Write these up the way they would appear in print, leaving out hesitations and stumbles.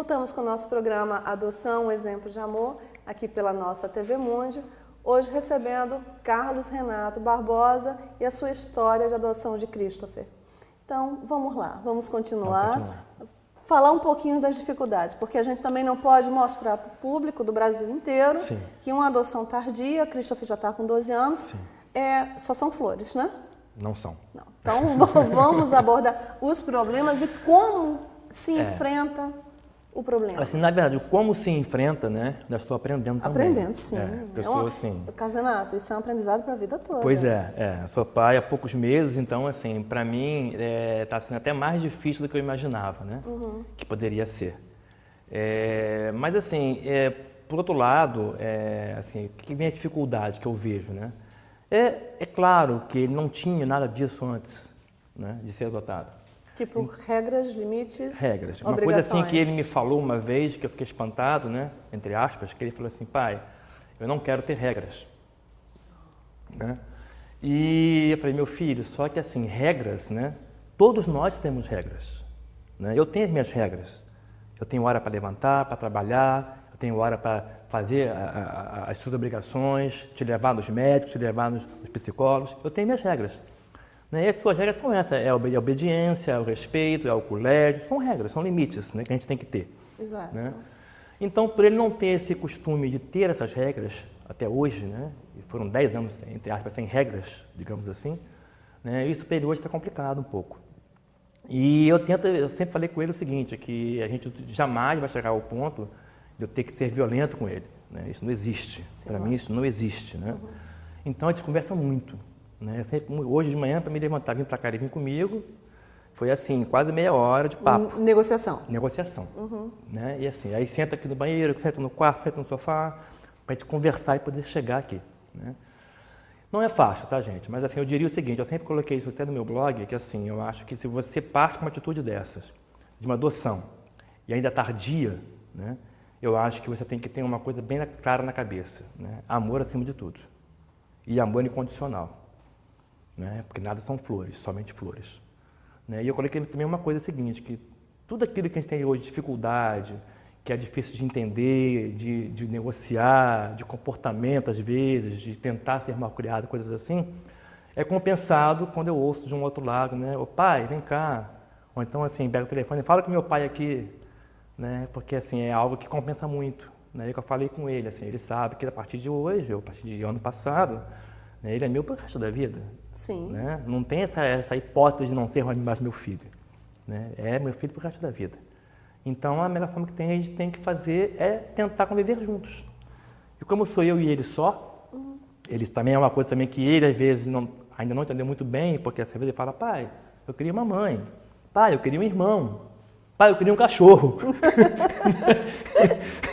voltamos com o nosso programa Adoção, um Exemplo de Amor, aqui pela nossa TV Mundi, hoje recebendo Carlos Renato Barbosa e a sua história de adoção de Christopher. Então, vamos lá, vamos continuar. Falar um pouquinho das dificuldades, porque a gente também não pode mostrar para o público do Brasil inteiro que uma adoção tardia, Christopher já está com 12 anos, só são flores, né? Não são. Não. Então, vamos abordar os problemas e como se enfrenta o problema. Assim, na verdade, como se enfrenta, né? Eu estou aprendendo também. Aprendendo, sim. Carlos Renato, isso é um aprendizado para a vida toda. Pois é. Sou pai há poucos meses, então, assim, para mim, está sendo até mais difícil do que eu imaginava, né? Que poderia ser. Mas, assim, por outro lado, assim, o que vem a dificuldade que eu vejo, né? É claro que ele não tinha nada disso antes, né, de ser adotado. Tipo, regras, limites, regras. Uma coisa assim que ele me falou uma vez, que eu fiquei espantado, né, entre aspas, que ele falou assim, pai, eu não quero ter regras. Né? E eu falei, meu filho, só que assim, regras, né, todos nós temos regras. Né? Eu tenho as minhas regras. Eu tenho hora para levantar, para trabalhar, eu tenho hora para fazer as suas obrigações, te levar nos médicos, te levar nos psicólogos. Eu tenho minhas regras. E as suas regras são essas, a obediência, o respeito, o colégio, são regras, são limites, né, que a gente tem que ter. Exato. Né? Então, por ele não ter esse costume de ter essas regras, até hoje, né, e foram 10 anos, entre aspas, sem regras, digamos assim, né, isso para ele hoje está complicado um pouco. E eu sempre falei com ele o seguinte, que a gente jamais vai chegar ao ponto de eu ter que ser violento com ele. Né? Isso não existe. Para mim, isso não existe. Né? Então, a gente conversa muito. Né? Hoje de manhã, para me levantar, vir para cá e vir comigo, foi assim, quase meia hora de papo. Negociação. Negociação. Né? E assim, aí senta aqui no banheiro, senta no quarto, senta no sofá, para a gente conversar e poder chegar aqui. Né? Não é fácil, tá, gente? Mas assim, eu diria o seguinte, eu sempre coloquei isso até no meu blog, que assim, eu acho que se você parte com uma atitude dessas, de uma adoção, e ainda tardia, né? Eu acho que você tem que ter uma coisa bem clara na cabeça, né? Amor acima de tudo. E amor incondicional. Né? Porque nada são flores, somente flores. Né? E eu coloquei também uma coisa seguinte, que tudo aquilo que a gente tem hoje de dificuldade, que é difícil de entender, de negociar, de comportamento às vezes, de tentar ser mal criado, coisas assim, é compensado quando eu ouço de um outro lado, né? Ô pai, vem cá. Ou então assim, pega o telefone e fala com meu pai aqui. Né? Porque assim, é algo que compensa muito. Né? Eu falei com ele, assim, ele sabe que a partir de hoje, ou a partir de ano passado, né, ele é meu pro resto da vida. Sim. Né? Não tem essa hipótese de não ser mais meu filho. Né? É meu filho pro resto da vida. Então, a melhor forma que a gente tem que fazer é tentar conviver juntos. E como sou eu e ele só, ele também é uma coisa também que ele, às vezes, ainda não entendeu muito bem, porque às vezes ele fala, pai, eu queria uma mãe. Pai, eu queria um irmão. Pai, eu queria um cachorro.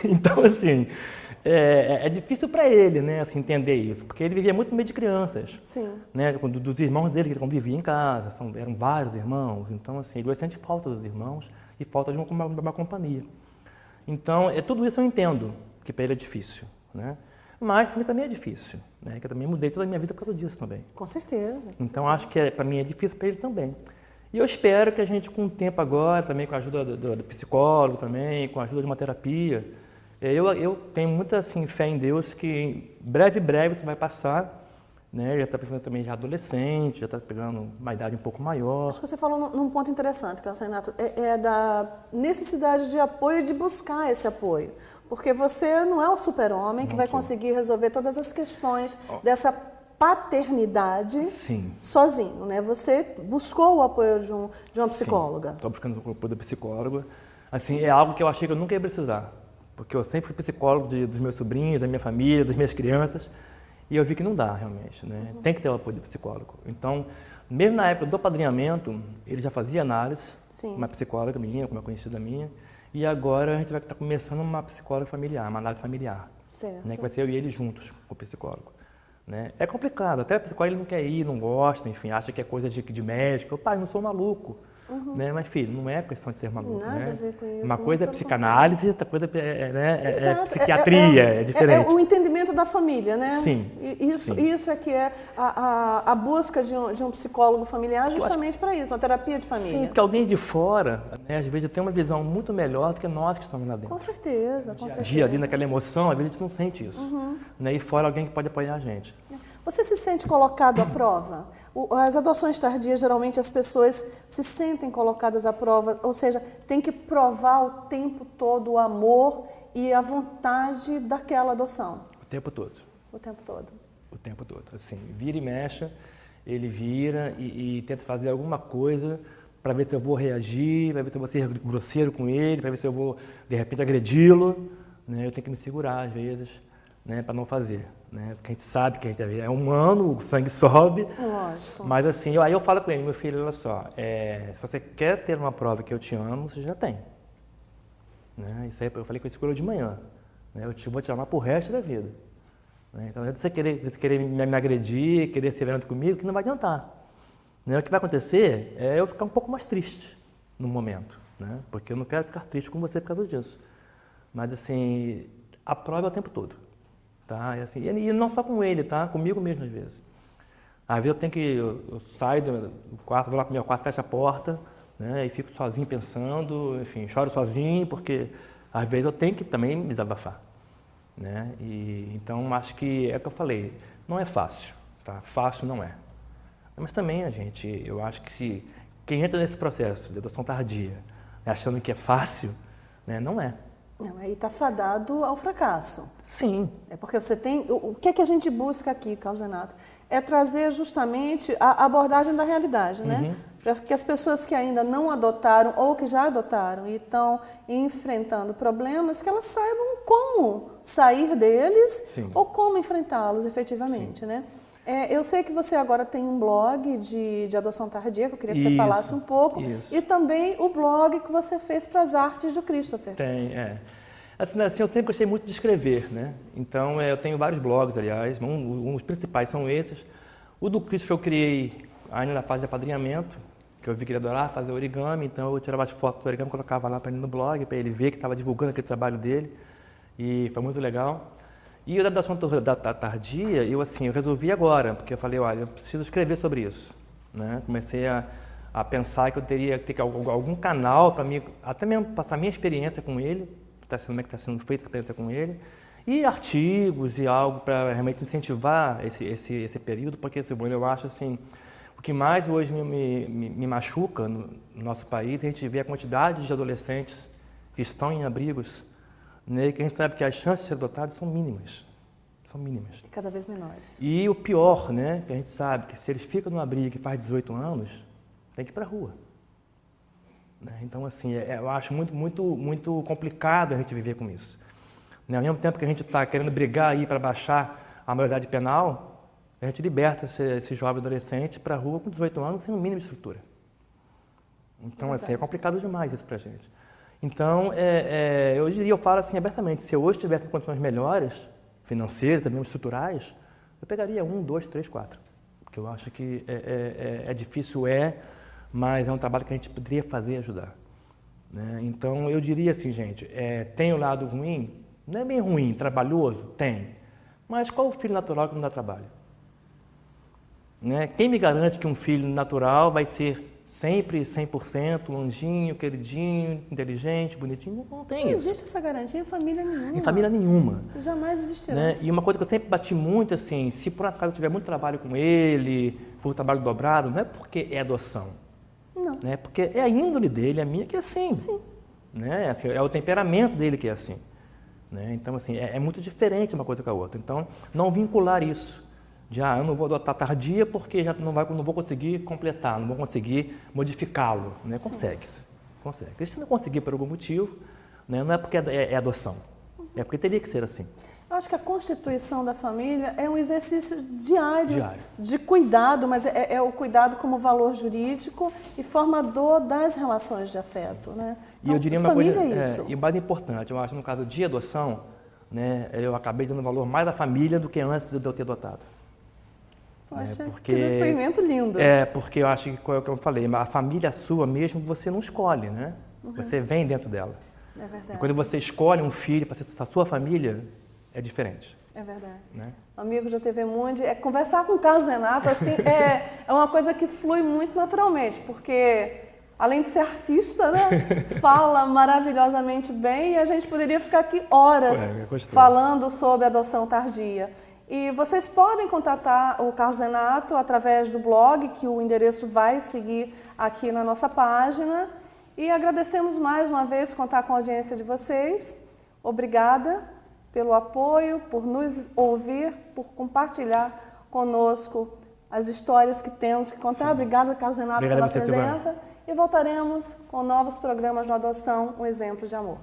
Então, assim, é difícil para ele, né, assim, entender isso, porque ele vivia muito no meio de crianças. Sim. Né, dos irmãos dele que ele convivia em casa, eram vários irmãos, então, assim, ele sente falta dos irmãos e falta de uma companhia. Então, tudo isso eu entendo, que para ele é difícil, né, mas para mim também é difícil, né, que eu também mudei toda a minha vida por causa disso também. Com certeza. Então, acho que para mim é difícil, para ele também. E eu espero que a gente, com o tempo agora, também com a ajuda do psicólogo, também, com a ajuda de uma terapia, eu tenho muita assim, fé em Deus que breve isso vai passar, né? Já está pegando também já adolescente, já está pegando uma idade um pouco maior. Acho que você falou num ponto interessante, Carlos Renato, da necessidade de apoio, de buscar esse apoio. Porque você não é o super-homem que vai conseguir resolver todas as questões dessa paternidade sozinho, né? Você buscou o apoio de uma psicóloga. Estou buscando o apoio da psicóloga. Assim, é algo que eu achei que eu nunca ia precisar, porque eu sempre fui psicólogo dos meus sobrinhos, da minha família, das minhas crianças, e eu vi que não dá realmente, né? Tem que ter o apoio do psicólogo. Então, mesmo na época do padrinhamento, ele já fazia análise, uma psicóloga minha, uma conhecida minha, e agora a gente vai estar começando uma psicóloga familiar, uma análise familiar, né? Que vai ser eu e ele juntos com o psicólogo. Né? É complicado, até o psicólogo ele não quer ir, não gosta, enfim, acha que é coisa de médico. Pai, não sou maluco. né? Mas, filho, não é questão de ser maluco, Nada né? a ver com isso. Uma coisa é psicanálise, outra coisa é Exato. psiquiatria, é diferente. É o entendimento da família, né? Sim. Isso é que é a busca de um psicólogo familiar justamente para isso, uma terapia de família. Sim, porque alguém de fora, né, às vezes tem uma visão muito melhor do que nós que estamos lá dentro. Com certeza, com certeza. Dia ali naquela emoção, às vezes a gente não sente isso. Né? E fora alguém que pode apoiar a gente. Você se sente colocado à prova? As adoções tardias, geralmente as pessoas se sentem colocadas à prova, ou seja, tem que provar o tempo todo o amor e a vontade daquela adoção. O tempo todo. O tempo todo. O tempo todo. Assim, vira e mexe, ele vira e tenta fazer alguma coisa para ver se eu vou reagir, para ver se eu vou ser grosseiro com ele, para ver se eu vou, de repente, agredi-lo. Né? Eu tenho que me segurar, às vezes, né, para não fazer. Né? Porque a gente sabe que a gente é humano, o sangue sobe. Lógico. Mas assim, aí eu falo com ele, meu filho, olha só, se você quer ter uma prova que eu te amo, você já tem. Né? Isso aí eu falei com ele escolheu de manhã. Né? Eu vou te amar pro resto da vida. Né? Então, se você querer me agredir, querer ser violento comigo, que não vai adiantar. Né? O que vai acontecer é eu ficar um pouco mais triste no momento. Né? Porque eu não quero ficar triste com você por causa disso. Mas assim, a prova é o tempo todo. Tá? E, assim, e não só com ele, tá? Comigo mesmo às vezes. Às vezes eu saio do quarto, vou lá pro meu quarto, fecho a porta, né? E fico sozinho pensando, enfim, choro sozinho, porque às vezes eu tenho que também me desabafar. Né? E, então acho que é o que eu falei, não é fácil, tá? Fácil não é. Mas também eu acho que se quem entra nesse processo de adoção tardia, achando que é fácil, né? Não é. Não, aí está fadado ao fracasso. Sim. É porque você tem... O que é que a gente busca aqui, Carlos Renato? É trazer justamente a abordagem da realidade, né? Para que as pessoas que ainda não adotaram ou que já adotaram e estão enfrentando problemas, que elas saibam como sair deles ou como enfrentá-los efetivamente, né? Eu sei que você agora tem um blog de adoção tardia, que eu queria que você falasse um pouco. E também o blog que você fez para as artes do Christopher. Tem, Assim, eu sempre gostei muito de escrever, né? Então, eu tenho vários blogs, aliás. Um dos principais são esses. O do Christopher eu criei ainda na fase de apadrinhamento, que eu vi que ele adorava fazer origami. Então, eu tirava as fotos do origami e colocava lá para ele no blog, para ele ver que estava divulgando aquele trabalho dele. E foi muito legal. E o da adoção tardia, eu resolvi agora, porque eu falei, olha, eu preciso escrever sobre isso. Né? Comecei a pensar que eu teria que ter algum canal para mim, até mesmo passar a minha experiência com ele, como é que está sendo feita a experiência com ele, e artigos e algo para realmente incentivar esse período, porque eu acho assim, o que mais hoje me machuca no nosso país, a gente vê a quantidade de adolescentes que estão em abrigos, né, que a gente sabe que as chances de ser adotados são mínimas. São mínimas. E cada vez menores. E o pior, né, que a gente sabe que se eles ficam num abrigo e faz 18 anos, tem que ir para a rua. Né? Então, assim, eu acho muito complicado a gente viver com isso. Né? Ao mesmo tempo que a gente está querendo brigar aí para baixar a maioridade penal, a gente liberta esse jovem adolescente para a rua com 18 anos sem um mínimo de estrutura. Então, assim, é complicado demais isso para a gente. Então, eu falo assim abertamente, se eu hoje tivesse condições melhores, financeiras, também estruturais, eu pegaria 1, 2, 3, 4. Porque eu acho que é difícil, mas é um trabalho que a gente poderia fazer e ajudar. Né? Então, eu diria assim, gente, tem o lado ruim? Não é bem ruim, trabalhoso? Tem. Mas qual o filho natural que não dá trabalho? Né? Quem me garante que um filho natural vai ser sempre 100%, um anjinho, queridinho, inteligente, bonitinho? Não tem isso. Não existe essa garantia em família nenhuma. Em família nenhuma. Jamais existirá. Né? E uma coisa que eu sempre bati muito, assim, se por acaso eu tiver muito trabalho com ele, for trabalho dobrado, não é porque é adoção. Não. Né? Porque é a índole dele, a minha, que é assim. Sim. Né? Assim, é o temperamento dele que é assim. Né? Então, assim, é muito diferente uma coisa com a outra. Então, não vincular isso. Eu não vou adotar tardia porque já não vou conseguir completar, não vou conseguir modificá-lo. Né? Consegue. E se não conseguir por algum motivo, né? Não é porque é adoção, é porque teria que ser assim. Eu acho que a constituição da família é um exercício diário. De cuidado, mas é o cuidado como valor jurídico e formador das relações de afeto. Né? Então, e eu diria uma família coisa, é isso. E mais importante, eu acho, no caso de adoção, né, eu acabei dando valor mais à família do que antes de eu ter adotado. Poxa, porque, que depoimento lindo. Porque eu acho que, como eu falei, a família sua mesmo você não escolhe, né? Você vem dentro dela. É verdade. E quando você escolhe um filho para ser a sua família, é diferente. É verdade. Né? Amigos da TV Mundi, conversar com o Carlos Renato assim, é uma coisa que flui muito naturalmente, porque além de ser artista, né, fala maravilhosamente bem e a gente poderia ficar aqui horas falando sobre adoção tardia. E vocês podem contatar o Carlos Renato através do blog, que o endereço vai seguir aqui na nossa página. E agradecemos mais uma vez contar com a audiência de vocês. Obrigada pelo apoio, por nos ouvir, por compartilhar conosco as histórias que temos que contar. Obrigada, Carlos Renato, pela presença. E voltaremos com novos programas de adoção, um exemplo de amor.